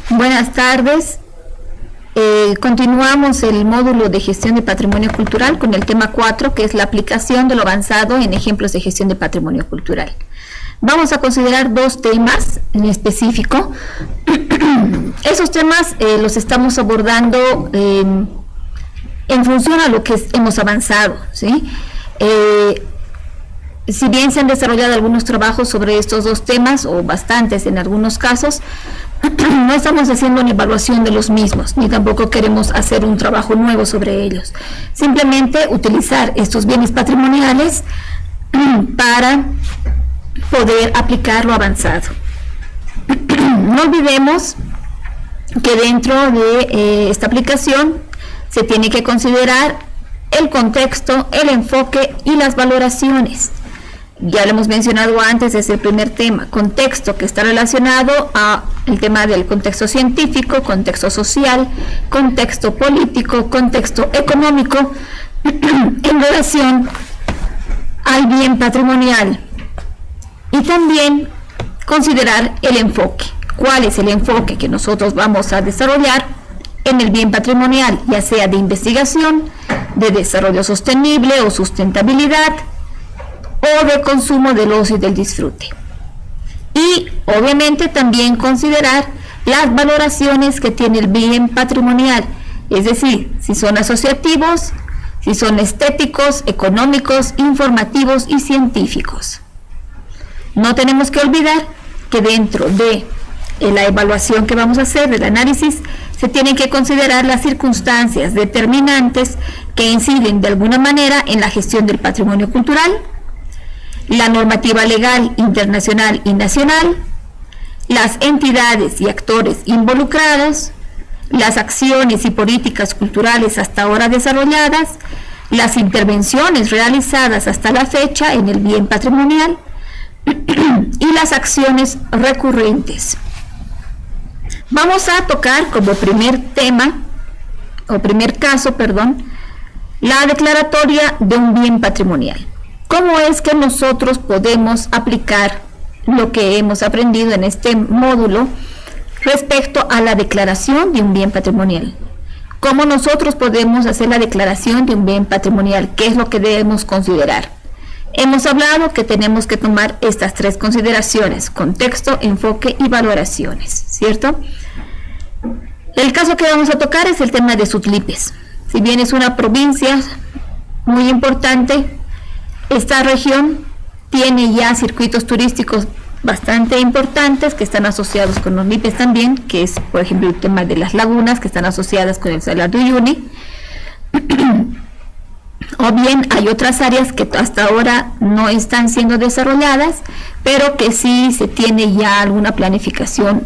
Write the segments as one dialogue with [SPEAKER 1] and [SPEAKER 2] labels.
[SPEAKER 1] Buenas tardes. Continuamos el módulo de gestión de patrimonio cultural con el tema 4, que es la aplicación de lo avanzado en ejemplos de gestión de patrimonio cultural. Vamos a considerar dos temas en específico. Esos temas los estamos abordando en función a lo que hemos avanzado, ¿sí? Si bien se han desarrollado algunos trabajos sobre estos dos temas, o bastantes en algunos casos, no estamos haciendo una evaluación de los mismos, ni tampoco queremos hacer un trabajo nuevo sobre ellos. Simplemente utilizar estos bienes patrimoniales para poder aplicar lo avanzado. No olvidemos que dentro de esta aplicación se tiene que considerar el contexto, el enfoque y las valoraciones. Ya lo hemos mencionado antes, es el primer tema, contexto, que está relacionado al tema del contexto científico, contexto social, contexto político, contexto económico, en relación al bien patrimonial. Y también considerar el enfoque. ¿Cuál es el enfoque que nosotros vamos a desarrollar en el bien patrimonial, ya sea de investigación, de desarrollo sostenible o sustentabilidad, o de consumo del ocio y del disfrute? Y obviamente también considerar las valoraciones que tiene el bien patrimonial, es decir, si son asociativos, si son estéticos, económicos, informativos y científicos. No tenemos que olvidar que dentro de la evaluación que vamos a hacer, del análisis, se tienen que considerar las circunstancias determinantes que inciden de alguna manera en la gestión del patrimonio cultural, la normativa legal internacional y nacional, las entidades y actores involucrados, las acciones y políticas culturales hasta ahora desarrolladas, las intervenciones realizadas hasta la fecha en el bien patrimonial y las acciones recurrentes. Vamos a tocar como primer caso, la declaratoria de un bien patrimonial. ¿Cómo es que nosotros podemos aplicar lo que hemos aprendido en este módulo respecto a la declaración de un bien patrimonial? ¿Cómo nosotros podemos hacer la declaración de un bien patrimonial? ¿Qué es lo que debemos considerar? Hemos hablado que tenemos que tomar estas tres consideraciones: contexto, enfoque y valoraciones, ¿cierto? El caso que vamos a tocar es el tema de Sutlipes. Si bien es una provincia muy importante, esta región tiene ya circuitos turísticos bastante importantes que están asociados con los Lipes también, que es, por ejemplo, el tema de las lagunas que están asociadas con el Salar de Uyuni. O bien hay otras áreas que hasta ahora no están siendo desarrolladas, pero que sí se tiene ya alguna planificación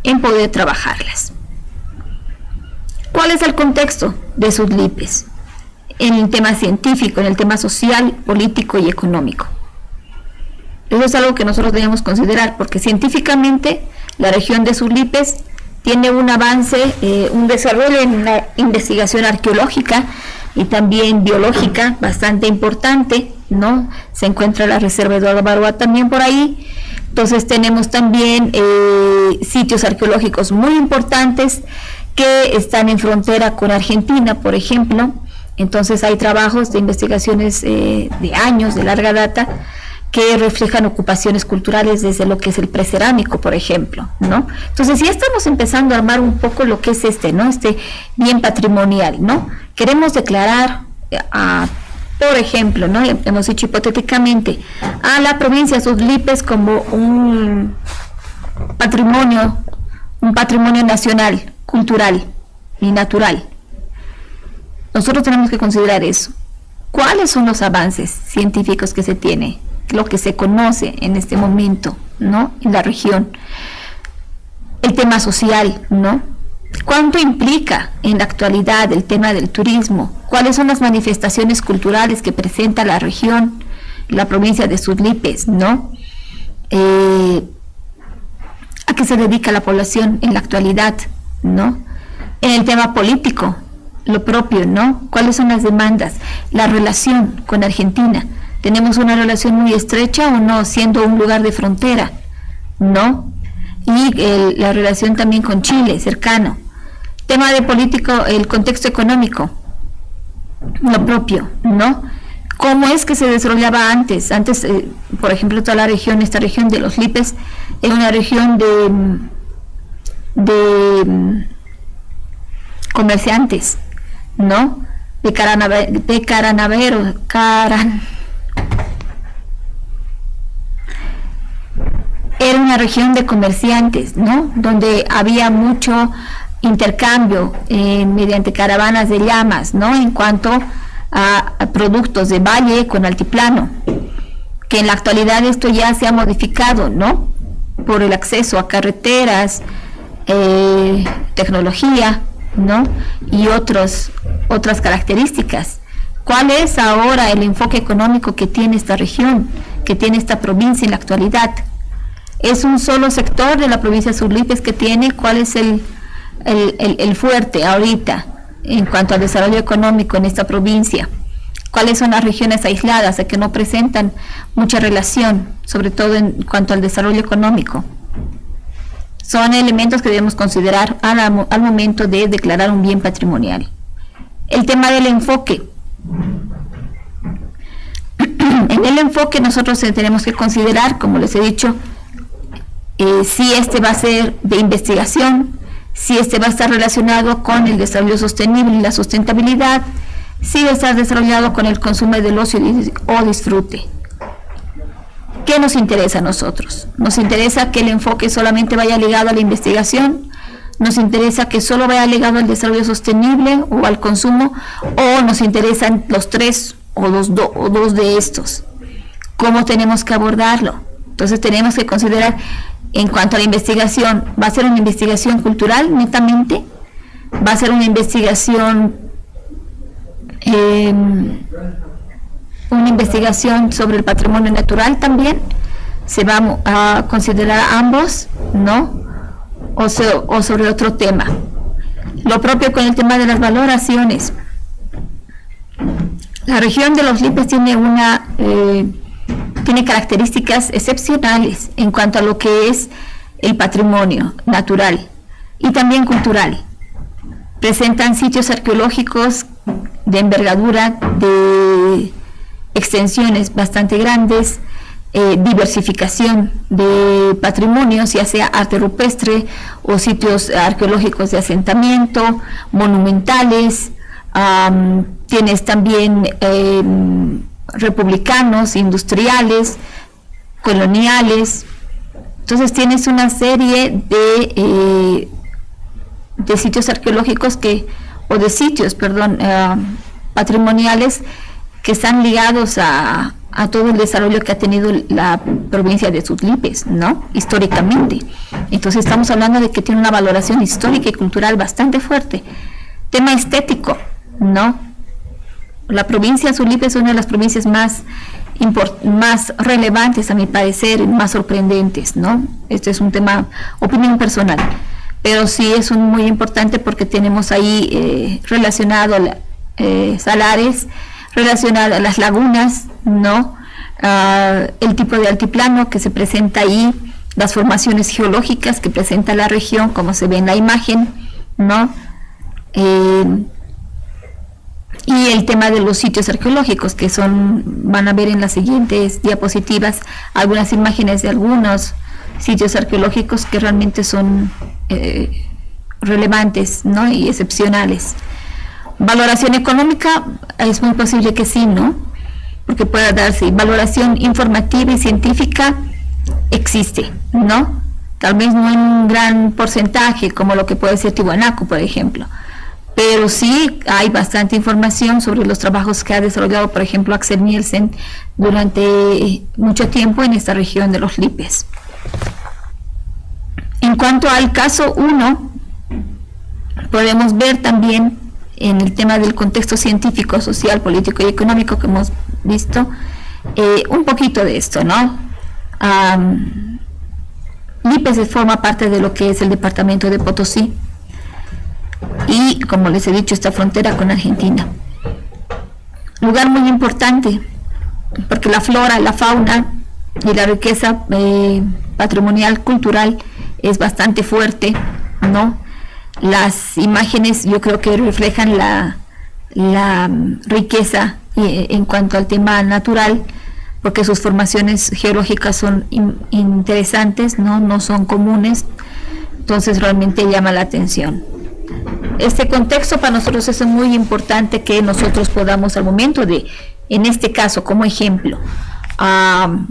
[SPEAKER 1] en poder trabajarlas. ¿Cuál es el contexto de Sutlipes? En el tema científico, en el tema social, político y económico. Eso es algo que nosotros debemos considerar, porque científicamente la región de Sutlipes tiene un avance, un desarrollo en la investigación arqueológica y también biológica bastante importante, ¿no? Se encuentra la reserva Eduardo Baroa también por ahí. Entonces tenemos también sitios arqueológicos muy importantes que están en frontera con Argentina, por ejemplo. Entonces hay trabajos de investigaciones de años, de larga data, que reflejan ocupaciones culturales desde lo que es el precerámico, por ejemplo, ¿no? Entonces ya estamos empezando a armar un poco lo que es este bien patrimonial, ¿no? Queremos declarar por ejemplo, ¿no? Hemos dicho hipotéticamente a la provincia de Sutlipes como un patrimonio nacional, cultural y natural. Nosotros tenemos que considerar eso. ¿Cuáles son los avances científicos que se tiene, lo que se conoce en este momento, ¿no? En la región? El tema social, ¿no? ¿Cuánto implica en la actualidad el tema del turismo? ¿Cuáles son las manifestaciones culturales que presenta la región, la provincia de Sutlipes, ¿no? ¿A qué se dedica la población en la actualidad, ¿no? En el tema político, lo propio, ¿no? ¿Cuáles son las demandas? La relación con Argentina. ¿Tenemos una relación muy estrecha o no, siendo un lugar de frontera? ¿No? y la relación también con Chile, cercano. Tema de político, el contexto económico, lo propio, ¿no? ¿Cómo es que se desarrollaba antes? Antes, por ejemplo, toda esta región de los Lipes, era una región de comerciantes, ¿no? Era una región de comerciantes, ¿no? Donde había mucho intercambio mediante caravanas de llamas, ¿no? En cuanto a productos de valle con altiplano, que en la actualidad esto ya se ha modificado, ¿no? Por el acceso a carreteras, tecnología, ¿no? Y otras características. ¿Cuál es ahora el enfoque económico que tiene esta región, que tiene esta provincia en la actualidad? ¿Es un solo sector de la provincia de Surlipes que tiene? ¿Cuál es el fuerte ahorita en cuanto al desarrollo económico en esta provincia? ¿Cuáles son las regiones aisladas que no presentan mucha relación, sobre todo en cuanto al desarrollo económico? Son elementos que debemos considerar al momento de declarar un bien patrimonial. El tema del enfoque. En el enfoque nosotros tenemos que considerar, como les he dicho, si este va a ser de investigación, si este va a estar relacionado con el desarrollo sostenible y la sustentabilidad, si va a estar desarrollado con el consumo del ocio o disfrute. ¿Qué nos interesa a nosotros? Nos interesa que el enfoque solamente vaya ligado a la investigación, nos interesa que solo vaya ligado al desarrollo sostenible o al consumo, o nos interesan los tres o dos de estos. ¿Cómo tenemos que abordarlo? Entonces tenemos que considerar, en cuanto a la investigación, ¿va a ser una investigación cultural netamente? ¿Va a ser una investigación sobre el patrimonio natural también? ¿Se va a considerar ambos, no? O sobre otro tema. Lo propio con el tema de las valoraciones. La región de los Lipes tiene características excepcionales en cuanto a lo que es el patrimonio natural y también cultural. Presentan sitios arqueológicos de envergadura, de extensiones bastante grandes, diversificación de patrimonios, ya sea arte rupestre o sitios arqueológicos de asentamiento, monumentales. Tienes también republicanos, industriales, coloniales. Entonces tienes una serie de sitios arqueológicos patrimoniales que están ligados a todo el desarrollo que ha tenido la provincia de Surlipes, ¿no? Históricamente. Entonces estamos hablando de que tiene una valoración histórica y cultural bastante fuerte. Tema estético, ¿no? La provincia de Surlipes es una de las provincias más relevantes, a mi parecer, más sorprendentes, ¿no? Este es un tema, opinión personal, pero sí es muy importante porque tenemos ahí relacionado salares, relacionado a las lagunas, ¿no? El tipo de altiplano que se presenta ahí, las formaciones geológicas que presenta la región, como se ve en la imagen, ¿no? Y el tema de los sitios arqueológicos, que van a ver en las siguientes diapositivas algunas imágenes de algunos sitios arqueológicos que realmente son relevantes, ¿no? Y excepcionales. Valoración económica, es muy posible que sí, ¿no? Porque pueda darse. Valoración informativa y científica existe, ¿no? Tal vez no en un gran porcentaje, como lo que puede ser Tiwanaku, por ejemplo. Pero sí hay bastante información sobre los trabajos que ha desarrollado, por ejemplo, Axel Nielsen durante mucho tiempo en esta región de los Lipes. En cuanto al caso 1, podemos ver también en el tema del contexto científico, social, político y económico que hemos visto, un poquito de esto, ¿no? Lipes forma parte de lo que es el departamento de Potosí y, como les he dicho, esta frontera con Argentina. Lugar muy importante porque la flora, la fauna y la riqueza patrimonial, cultural es bastante fuerte, ¿no? Las imágenes yo creo que reflejan la riqueza en cuanto al tema natural, porque sus formaciones geológicas son interesantes, no son comunes, entonces realmente llama la atención. Este contexto para nosotros es muy importante que nosotros podamos al momento de, en este caso como ejemplo,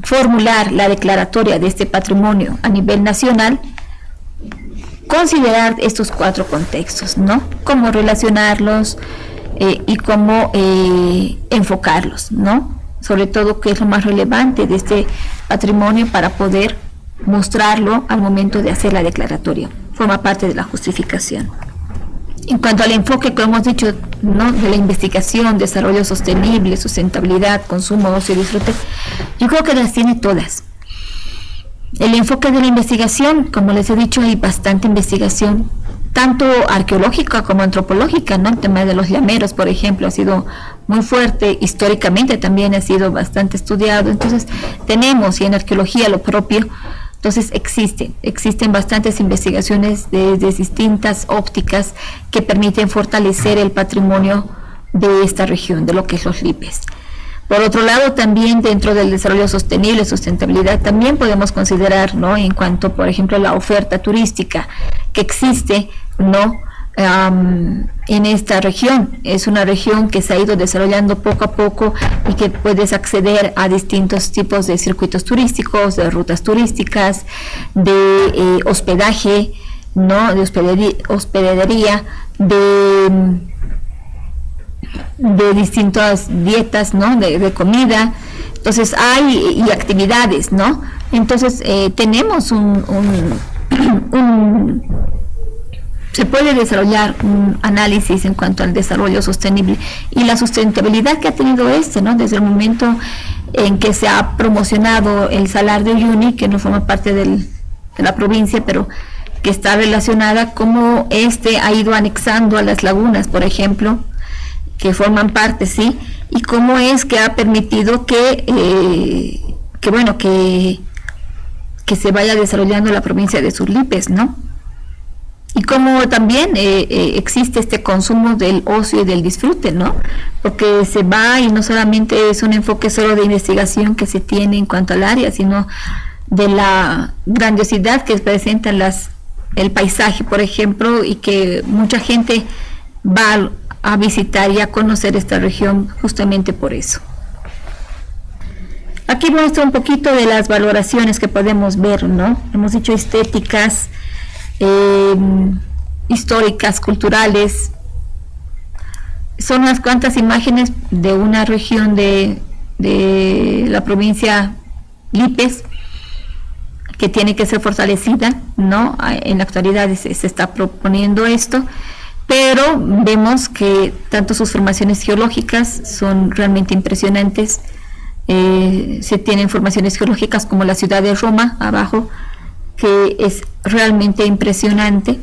[SPEAKER 1] formular la declaratoria de este patrimonio a nivel nacional, considerar estos 4 contextos, ¿no? Cómo relacionarlos y cómo enfocarlos, ¿no? Sobre todo qué es lo más relevante de este patrimonio para poder mostrarlo al momento de hacer la declaratoria. Forma parte de la justificación. En cuanto al enfoque que hemos dicho, ¿no?, de la investigación, desarrollo sostenible, sustentabilidad, consumo, ocio y disfrute, yo creo que las tiene todas. El enfoque de la investigación, como les he dicho, hay bastante investigación, tanto arqueológica como antropológica, ¿no? El tema de los llameros, por ejemplo, ha sido muy fuerte, históricamente también ha sido bastante estudiado, entonces tenemos, y en arqueología lo propio. Entonces existen bastantes investigaciones de distintas ópticas que permiten fortalecer el patrimonio de esta región, de lo que es los Lipes. Por otro lado, también dentro del desarrollo sostenible, sustentabilidad, también podemos considerar, ¿no?, en cuanto, por ejemplo, a la oferta turística que existe, ¿no?, en esta región. Es una región que se ha ido desarrollando poco a poco y que puedes acceder a distintos tipos de circuitos turísticos, de rutas turísticas, de hospedaje, ¿no?, de hospedería, de distintas dietas, ¿no?, de comida. Entonces hay y actividades, ¿no? Entonces tenemos se puede desarrollar un análisis en cuanto al desarrollo sostenible y la sustentabilidad que ha tenido ¿no?, desde el momento en que se ha promocionado el Salar de Uyuni, que no forma parte de la provincia, pero que está relacionada, como ha ido anexando a las lagunas, por ejemplo, que forman parte, sí, y cómo es que ha permitido que se vaya desarrollando la provincia de Surlipes, ¿no? Y cómo también existe este consumo del ocio y del disfrute, ¿no? Porque se va, y no solamente es un enfoque solo de investigación que se tiene en cuanto al área, sino de la grandiosidad que presenta el paisaje, por ejemplo, y que mucha gente va a visitar y a conocer esta región justamente por eso. Aquí muestra un poquito de las valoraciones que podemos ver, ¿no? Hemos dicho estéticas, históricas, culturales. Son unas cuantas imágenes de una región de la provincia Lipes que tiene que ser fortalecida, ¿no? En la actualidad se está proponiendo esto, pero vemos que tanto sus formaciones geológicas son realmente impresionantes. Se tienen formaciones geológicas como la ciudad de Roma abajo, que es realmente impresionante.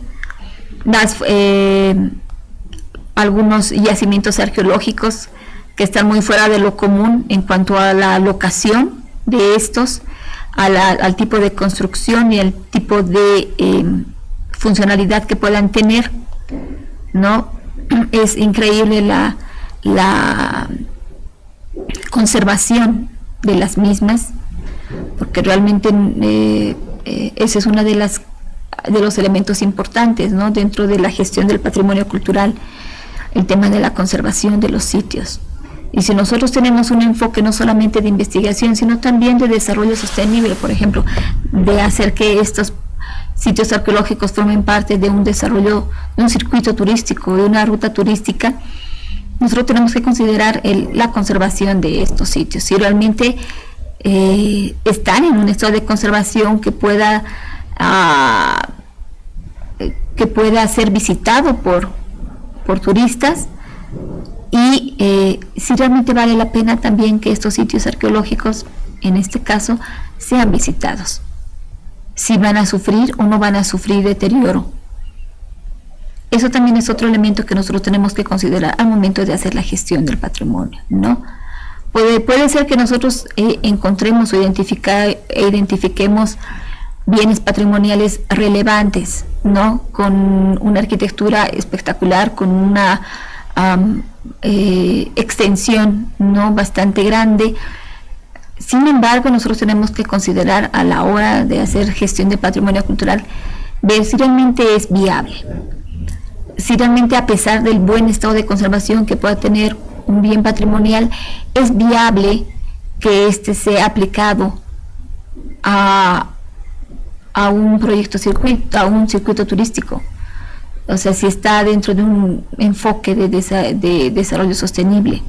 [SPEAKER 1] Algunos yacimientos arqueológicos que están muy fuera de lo común en cuanto a la locación de estos, al tipo de construcción y al tipo de funcionalidad que puedan tener, ¿no? Es increíble la conservación de las mismas, porque realmente ese es uno de los elementos importantes, ¿no?, dentro de la gestión del patrimonio cultural, el tema de la conservación de los sitios. Y si nosotros tenemos un enfoque no solamente de investigación, sino también de desarrollo sostenible, por ejemplo, de hacer que estos sitios arqueológicos formen parte de un desarrollo, de un circuito turístico, de una ruta turística, nosotros tenemos que considerar la conservación de estos sitios. Si realmente están en un estado de conservación que pueda ser visitado por turistas, y si realmente vale la pena también que estos sitios arqueológicos, en este caso, sean visitados, si van a sufrir o no van a sufrir deterioro. Eso también es otro elemento que nosotros tenemos que considerar al momento de hacer la gestión del patrimonio, ¿no? Puede ser que nosotros encontremos o identifiquemos bienes patrimoniales relevantes, ¿no? Con una arquitectura espectacular, con una extensión, ¿no?, bastante grande. Sin embargo, nosotros tenemos que considerar a la hora de hacer gestión de patrimonio cultural, ver si realmente es viable, si realmente, a pesar del buen estado de conservación que pueda tener un bien patrimonial, es viable que éste sea aplicado a un proyecto circuito, a un circuito turístico. O sea, si está dentro de un enfoque de desarrollo sostenible.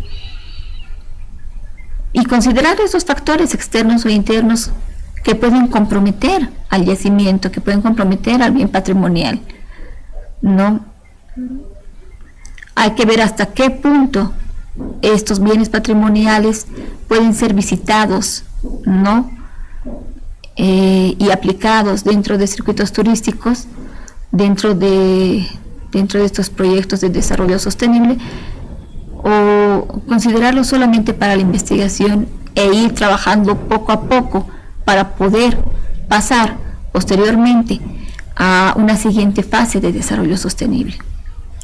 [SPEAKER 1] Y considerar esos factores externos o internos que pueden comprometer al yacimiento, que pueden comprometer al bien patrimonial, ¿no? Hay que ver hasta qué punto estos bienes patrimoniales pueden ser visitados, ¿no?, y aplicados dentro de circuitos turísticos, dentro de estos proyectos de desarrollo sostenible, o considerarlo solamente para la investigación e ir trabajando poco a poco para poder pasar posteriormente a una siguiente fase de desarrollo sostenible.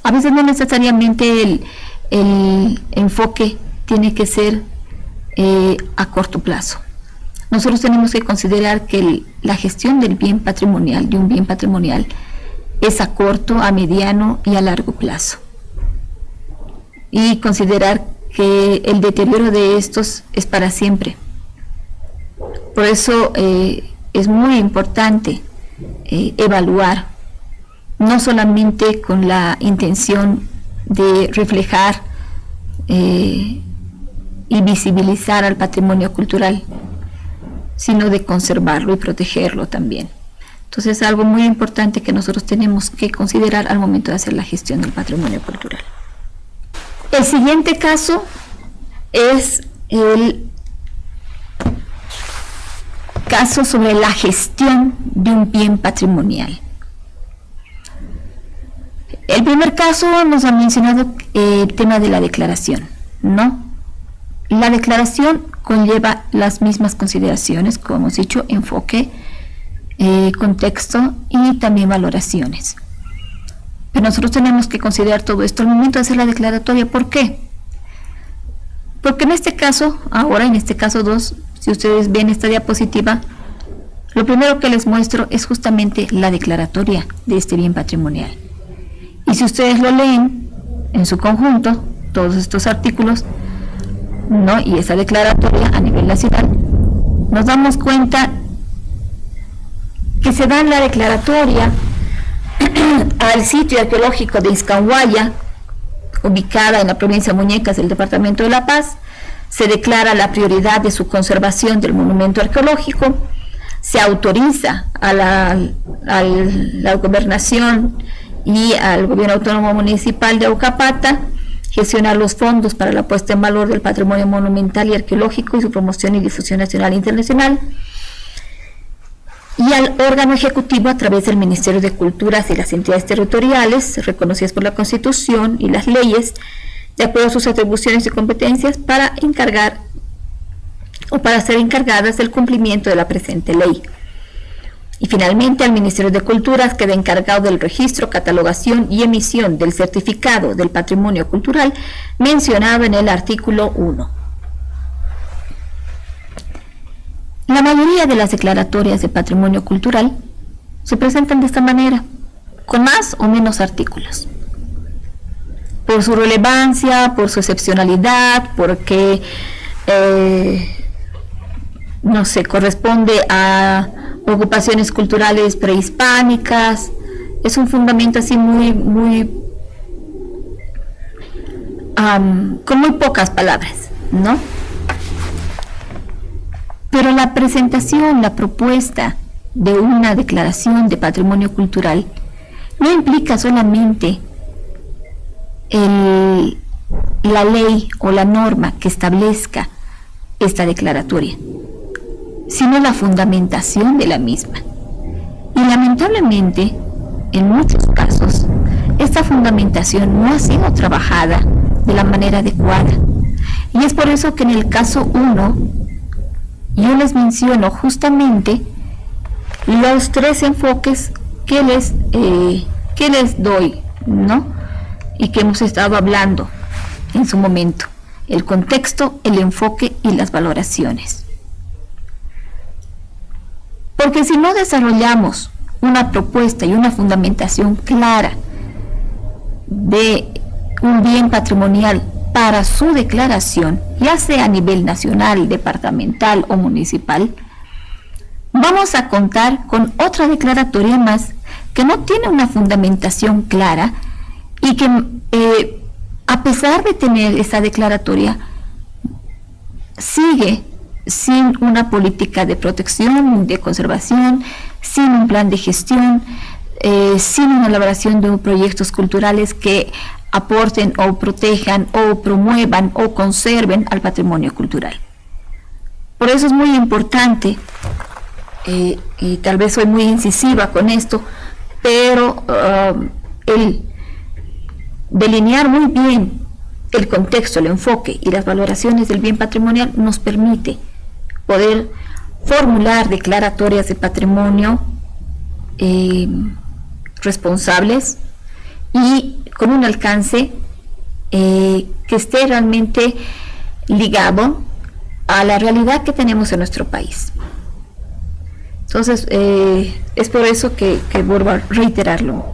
[SPEAKER 1] A veces no necesariamente el enfoque tiene que ser a corto plazo. Nosotros tenemos que considerar que la gestión del bien patrimonial, de un bien patrimonial, es a corto, a mediano y a largo plazo. Y considerar que el deterioro de estos es para siempre. Por eso es muy importante evaluar, no solamente con la intención de reflejar y visibilizar al patrimonio cultural, sino de conservarlo y protegerlo también. Entonces es algo muy importante que nosotros tenemos que considerar al momento de hacer la gestión del patrimonio cultural. El siguiente caso es el caso sobre la gestión de un bien patrimonial. El primer caso nos ha mencionado el tema de la declaración, ¿no? La declaración conlleva las mismas consideraciones, como hemos dicho, enfoque, contexto y también valoraciones. Pero nosotros tenemos que considerar todo esto al momento de hacer la declaratoria. ¿Por qué? Porque en este caso, ahora en este caso 2, si ustedes ven esta diapositiva, lo primero que les muestro es justamente la declaratoria de este bien patrimonial. Y si ustedes lo leen en su conjunto, todos estos artículos, ¿no?, y esa declaratoria a nivel nacional, nos damos cuenta que se da la declaratoria al sitio arqueológico de Iscanhuaya, ubicada en la provincia de Muñecas del departamento de La Paz. Se declara la prioridad de su conservación del monumento arqueológico, se autoriza a la gobernación y al gobierno autónomo municipal de Aucapata gestionar los fondos para la puesta en valor del patrimonio monumental y arqueológico y su promoción y difusión nacional e internacional, y al órgano ejecutivo a través del Ministerio de Culturas y las entidades territoriales reconocidas por la Constitución y las leyes, de acuerdo a sus atribuciones y competencias, para encargar o para ser encargadas del cumplimiento de la presente ley. Y finalmente al Ministerio de Culturas queda encargado del registro, catalogación y emisión del certificado del patrimonio cultural mencionado en el artículo 1. La mayoría de las declaratorias de patrimonio cultural se presentan de esta manera, con más o menos artículos. Por su relevancia, por su excepcionalidad, porque no sé, corresponde a ocupaciones culturales prehispánicas. Es un fundamento así con muy pocas palabras, ¿no? Pero la presentación, la propuesta de una declaración de patrimonio cultural no implica solamente la ley o la norma que establezca esta declaratoria, sino la fundamentación de la misma. Y lamentablemente, en muchos casos, esta fundamentación no ha sido trabajada de la manera adecuada. Y es por eso que en el caso 1, yo les menciono justamente los tres enfoques que les doy, ¿no? Y que hemos estado hablando en su momento: el contexto, el enfoque y las valoraciones. Porque si no desarrollamos una propuesta y una fundamentación clara de un bien patrimonial para su declaración, ya sea a nivel nacional, departamental o municipal, vamos a contar con otra declaratoria más que no tiene una fundamentación clara y que a pesar de tener esa declaratoria, sigue sin una política de protección, de conservación, sin un plan de gestión, sin una elaboración de proyectos culturales que aporten o protejan o promuevan o conserven al patrimonio cultural. Por eso es muy importante, y tal vez soy muy incisiva con esto, pero el delinear muy bien el contexto, el enfoque y las valoraciones del bien patrimonial nos permite poder formular declaratorias de patrimonio responsables y con un alcance que esté realmente ligado a la realidad que tenemos en nuestro país. Entonces, es por eso que vuelvo a reiterarlo.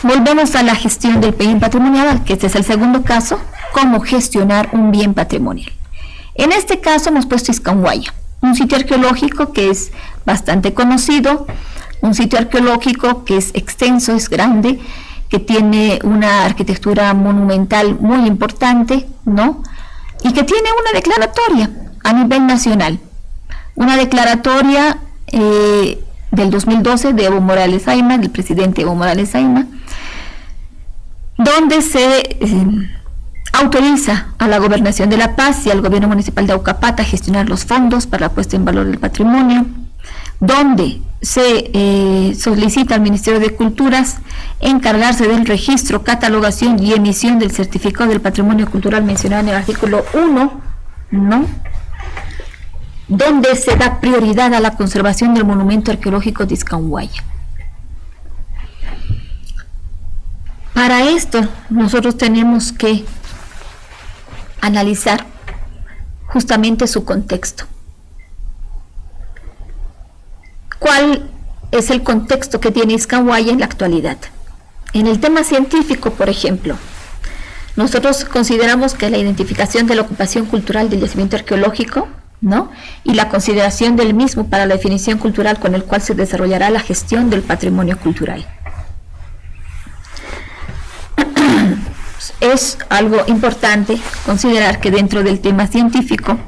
[SPEAKER 1] Volvemos a la gestión del bien patrimonial, que este es el segundo caso: cómo gestionar un bien patrimonial. En este caso hemos puesto Iscanhuaya, un sitio arqueológico que es bastante conocido, un sitio arqueológico que es extenso, es grande, que tiene una arquitectura monumental muy importante, ¿no? Y que tiene una declaratoria a nivel nacional, una declaratoria del 2012 de Evo Morales Ayma, del presidente Evo Morales Ayma, donde se autoriza a la Gobernación de La Paz y al Gobierno Municipal de Aucapata a gestionar los fondos para la puesta en valor del patrimonio, donde se solicita al Ministerio de Culturas encargarse del registro, catalogación y emisión del certificado del patrimonio cultural mencionado en el artículo 1, ¿no?, donde se da prioridad a la conservación del monumento arqueológico de Iscanhuaya. Para esto nosotros tenemos que analizar justamente su contexto. ¿Cuál es el contexto que tiene Iscanhuaya en la actualidad? En el tema científico, por ejemplo, nosotros consideramos que la identificación de la ocupación cultural del yacimiento arqueológico, ¿no?, y la consideración del mismo para la definición cultural con el cual se desarrollará la gestión del patrimonio cultural. Es algo importante considerar que dentro del tema científico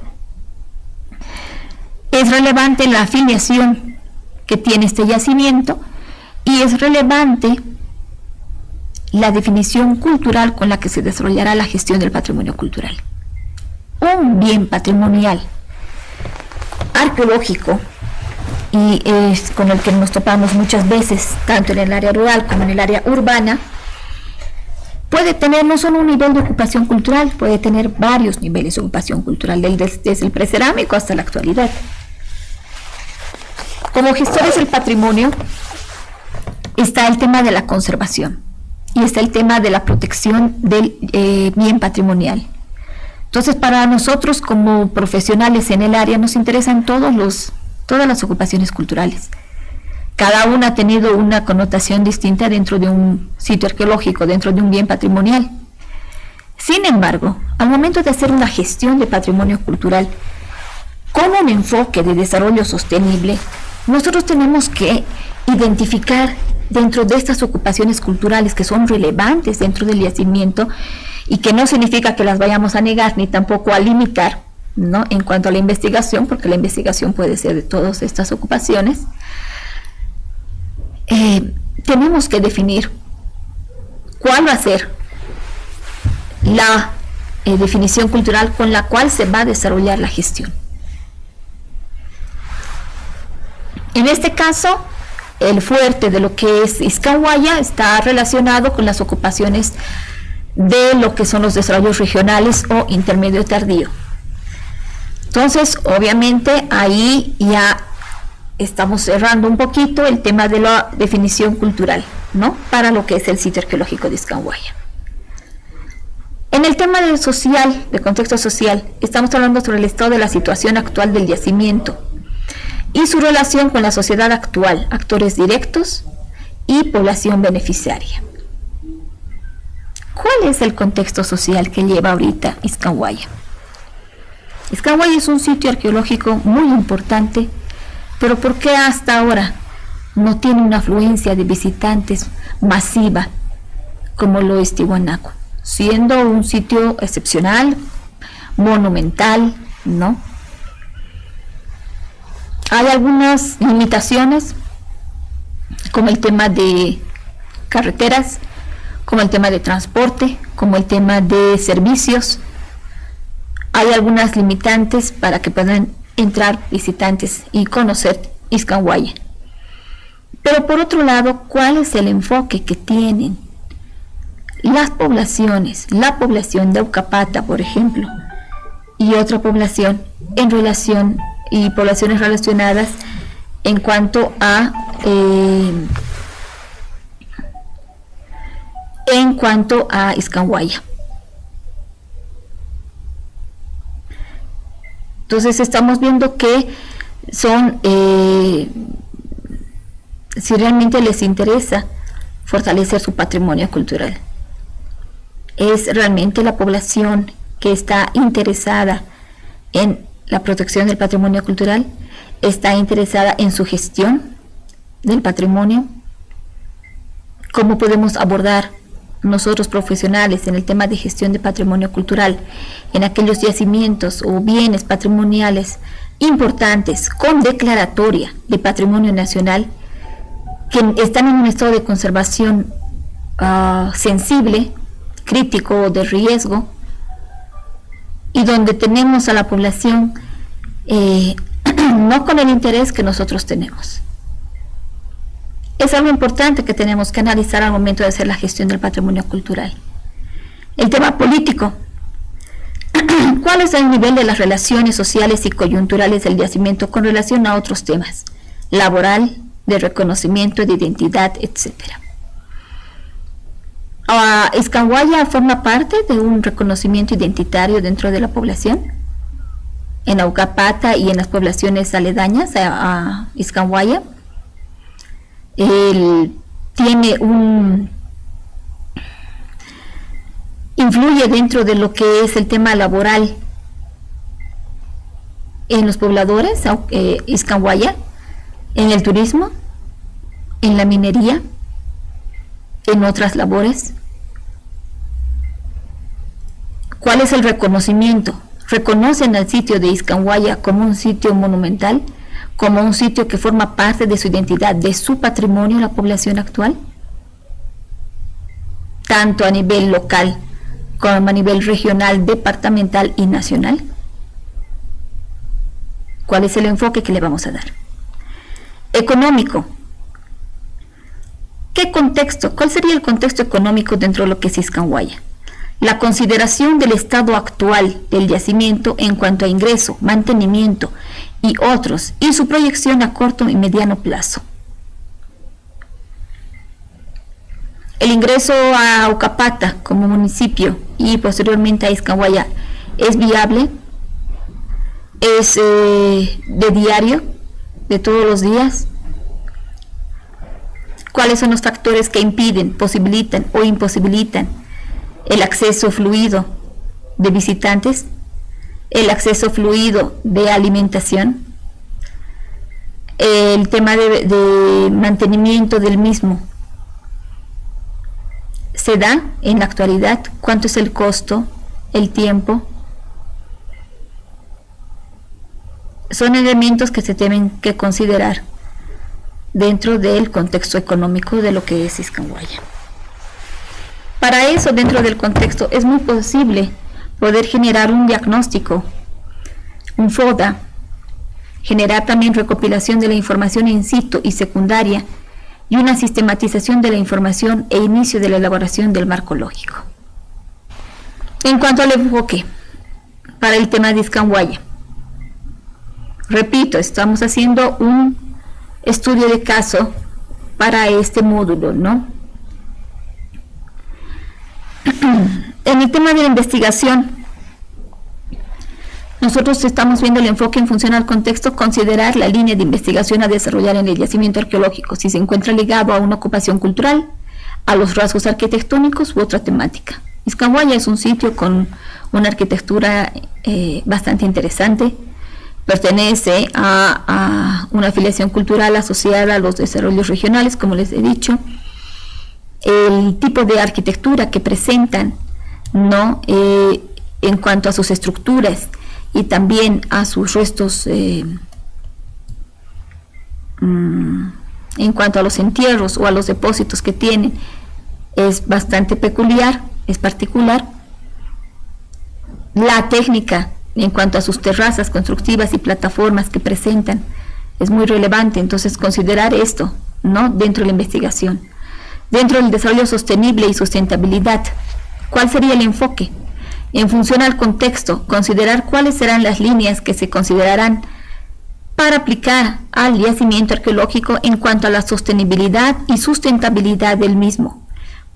[SPEAKER 1] es relevante la afiliación que tiene este yacimiento y es relevante la definición cultural con la que se desarrollará la gestión del patrimonio cultural. Un bien patrimonial arqueológico, y es con el que nos topamos muchas veces tanto en el área rural como en el área urbana, puede tener no solo un nivel de ocupación cultural, puede tener varios niveles de ocupación cultural, desde el precerámico hasta la actualidad. Como gestores del patrimonio está el tema de la conservación y está el tema de la protección del bien patrimonial. Entonces, para nosotros como profesionales en el área nos interesan todas las ocupaciones culturales. Cada una ha tenido una connotación distinta dentro de un sitio arqueológico, dentro de un bien patrimonial. Sin embargo, al momento de hacer una gestión de patrimonio cultural con un enfoque de desarrollo sostenible, nosotros tenemos que identificar dentro de estas ocupaciones culturales que son relevantes dentro del yacimiento y que no significa que las vayamos a negar ni tampoco a limitar, ¿no?, en cuanto a la investigación, porque la investigación puede ser de todas estas ocupaciones. Tenemos que definir cuál va a ser la definición cultural con la cual se va a desarrollar la gestión. En este caso, el fuerte de lo que es Iscanhuaya está relacionado con las ocupaciones de lo que son los desarrollos regionales o intermedio tardío. Entonces, obviamente, ahí ya estamos cerrando un poquito el tema de la definición cultural, ¿no? Para lo que es el sitio arqueológico de Iscanguaya. En el tema del social, del contexto social, estamos hablando sobre el estado de la situación actual del yacimiento y su relación con la sociedad actual, actores directos y población beneficiaria. ¿Cuál es el contexto social que lleva ahorita Iscanguaya? Iscanguaya es un sitio arqueológico muy importante, pero ¿por qué hasta ahora no tiene una afluencia de visitantes masiva como lo es Tiwanaku? Siendo un sitio excepcional, monumental, ¿no? Hay algunas limitaciones, como el tema de carreteras, como el tema de transporte, como el tema de servicios. Hay algunas limitantes para que puedan entrar visitantes y conocer Iscanguaya. Pero por otro lado, ¿cuál es el enfoque que tienen las poblaciones, la población de Aucapata, por ejemplo, y otra población en relación, y poblaciones relacionadas en cuanto a Iscanguaya? Entonces estamos viendo que son, si realmente les interesa fortalecer su patrimonio cultural, es realmente la población que está interesada en la protección del patrimonio cultural, está interesada en su gestión del patrimonio. ¿Cómo podemos abordar nosotros profesionales en el tema de gestión de patrimonio cultural en aquellos yacimientos o bienes patrimoniales importantes con declaratoria de patrimonio nacional que están en un estado de conservación sensible, crítico o de riesgo, y donde tenemos a la población no con el interés que nosotros tenemos? Es algo importante que tenemos que analizar al momento de hacer la gestión del patrimonio cultural. El tema político. ¿Cuál es el nivel de las relaciones sociales y coyunturales del yacimiento con relación a otros temas? Laboral, de reconocimiento, de identidad, etcétera. Iscanguaya forma parte de un reconocimiento identitario dentro de la población. En Aucapata y en las poblaciones aledañas a Iscanguaya. Influye dentro de lo que es el tema laboral en los pobladores, Iscanguaya, en el turismo, en la minería, en otras labores. ¿Cuál es el reconocimiento? ¿Reconocen al sitio de Iscanguaya como un sitio monumental, como un sitio que forma parte de su identidad, de su patrimonio, la población actual? Tanto a nivel local como a nivel regional, departamental y nacional. ¿Cuál es el enfoque que le vamos a dar? Económico. ¿Qué contexto? ¿Cuál sería el contexto económico dentro de lo que es Iscanguaya? La consideración del estado actual del yacimiento en cuanto a ingreso, mantenimiento y otros, y su proyección a corto y mediano plazo. El ingreso a Aucapata como municipio y posteriormente a Iscanguaya es viable, es de diario, de todos los días. ¿Cuáles son los factores que impiden, posibilitan o imposibilitan el acceso fluido de visitantes, el acceso fluido de alimentación, el tema de mantenimiento del mismo? ¿Se da en la actualidad? ¿Cuánto es el costo, el tiempo? Son elementos que se tienen que considerar dentro del contexto económico de lo que es Iscanguaya. Para eso, dentro del contexto, es muy posible poder generar un diagnóstico, un FODA, generar también recopilación de la información in situ y secundaria, y una sistematización de la información e inicio de la elaboración del marco lógico. En cuanto al enfoque para el tema de Iscanguaya, Repito, estamos haciendo un estudio de caso para este módulo, ¿no? En el tema de la investigación, nosotros estamos viendo el enfoque en función al contexto, considerar la línea de investigación a desarrollar en el yacimiento arqueológico, si se encuentra ligado a una ocupación cultural, a los rasgos arquitectónicos u otra temática. Iscanguaya es un sitio con una arquitectura bastante interesante, pertenece a una afiliación cultural asociada a los desarrollos regionales, como les he dicho. El tipo de arquitectura que presentan, ¿no? En cuanto a sus estructuras y también a sus restos, en cuanto a los entierros o a los depósitos que tienen, es bastante peculiar, es particular. La técnica en cuanto a sus terrazas constructivas y plataformas que presentan es muy relevante, entonces considerar esto, ¿no? Dentro de la investigación. Dentro del desarrollo sostenible y sustentabilidad, ¿cuál sería el enfoque? En función al contexto, considerar cuáles serán las líneas que se considerarán para aplicar al yacimiento arqueológico en cuanto a la sostenibilidad y sustentabilidad del mismo.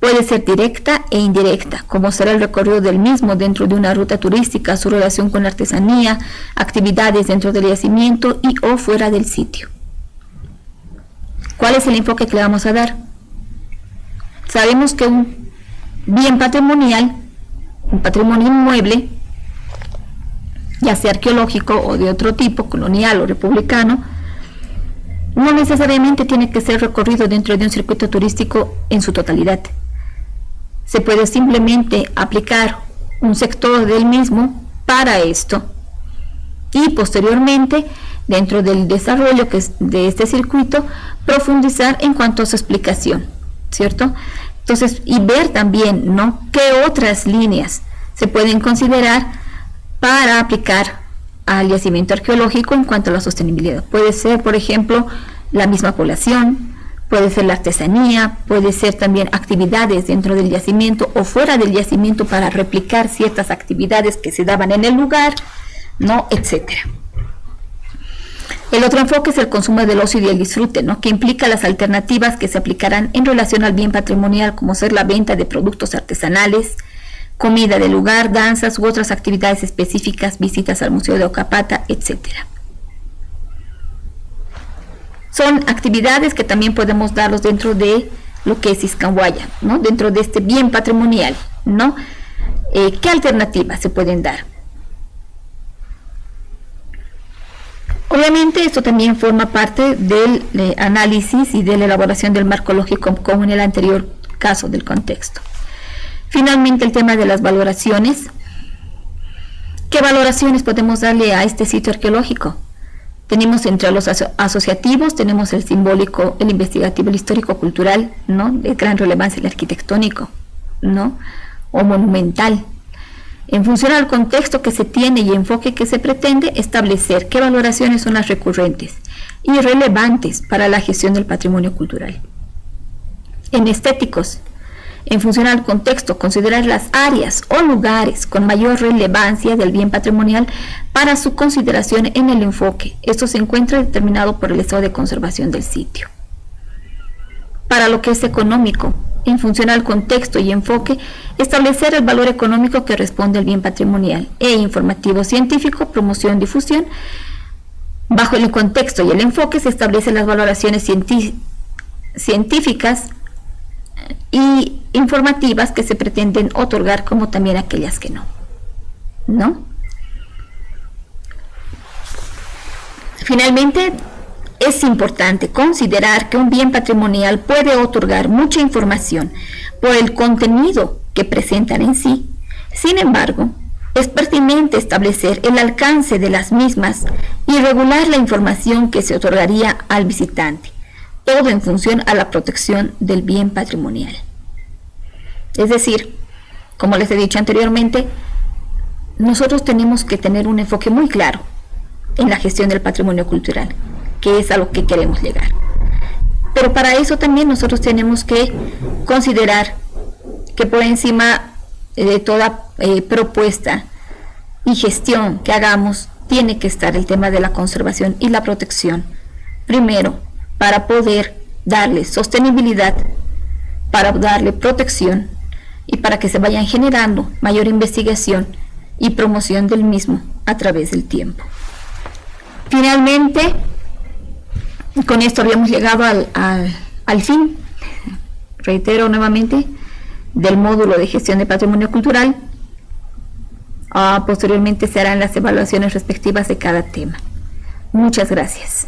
[SPEAKER 1] Puede ser directa e indirecta, como será el recorrido del mismo dentro de una ruta turística, su relación con la artesanía, actividades dentro del yacimiento y o fuera del sitio. ¿Cuál es el enfoque que le vamos a dar? Sabemos que un bien patrimonial, un patrimonio inmueble, ya sea arqueológico o de otro tipo, colonial o republicano, no necesariamente tiene que ser recorrido dentro de un circuito turístico en su totalidad. Se puede simplemente aplicar un sector del mismo para esto y posteriormente, dentro del desarrollo de este circuito, profundizar en cuanto a su explicación, ¿cierto? Entonces, y ver también, ¿no?, qué otras líneas se pueden considerar para aplicar al yacimiento arqueológico en cuanto a la sostenibilidad. Puede ser, por ejemplo, la misma población, puede ser la artesanía, puede ser también actividades dentro del yacimiento o fuera del yacimiento para replicar ciertas actividades que se daban en el lugar, ¿no?, etcétera. El otro enfoque es el consumo del ocio y del disfrute, ¿no?, que implica las alternativas que se aplicarán en relación al bien patrimonial, como ser la venta de productos artesanales, comida del lugar, danzas u otras actividades específicas, visitas al Museo de Ocapata, etcétera. Son actividades que también podemos darlos dentro de lo que es Iscanguaya, ¿no?, dentro de este bien patrimonial, ¿no? ¿Qué alternativas se pueden dar? Obviamente esto también forma parte del análisis y de la elaboración del marco lógico como en el anterior caso del contexto. Finalmente, el tema de las valoraciones. ¿Qué valoraciones podemos darle a este sitio arqueológico? Tenemos entre los asociativos, tenemos el simbólico, el investigativo, el histórico-cultural, ¿no?, de gran relevancia, el arquitectónico, ¿no?, o monumental. En función al contexto que se tiene y enfoque que se pretende, establecer qué valoraciones son las recurrentes y relevantes para la gestión del patrimonio cultural. En estéticos, en función al contexto, considerar las áreas o lugares con mayor relevancia del bien patrimonial para su consideración en el enfoque. Esto se encuentra determinado por el estado de conservación del sitio. Para lo que es económico, en función al contexto y enfoque, establecer el valor económico que responde al bien patrimonial e informativo científico, promoción, difusión. Bajo el contexto y el enfoque se establecen las valoraciones científicas y informativas que se pretenden otorgar, como también aquellas que no, ¿no? Finalmente, es importante considerar que un bien patrimonial puede otorgar mucha información por el contenido que presentan en sí. Sin embargo, es pertinente establecer el alcance de las mismas y regular la información que se otorgaría al visitante, todo en función a la protección del bien patrimonial. Es decir, como les he dicho anteriormente, nosotros tenemos que tener un enfoque muy claro en la gestión del patrimonio cultural, que es a lo que queremos llegar. Pero para eso también nosotros tenemos que considerar que por encima de toda propuesta y gestión que hagamos, tiene que estar el tema de la conservación y la protección. Primero, para poder darle sostenibilidad, para darle protección y para que se vayan generando mayor investigación y promoción del mismo a través del tiempo. Finalmente, con esto habíamos llegado al fin, reitero nuevamente, del módulo de gestión de patrimonio cultural. Posteriormente se harán las evaluaciones respectivas de cada tema. Muchas gracias.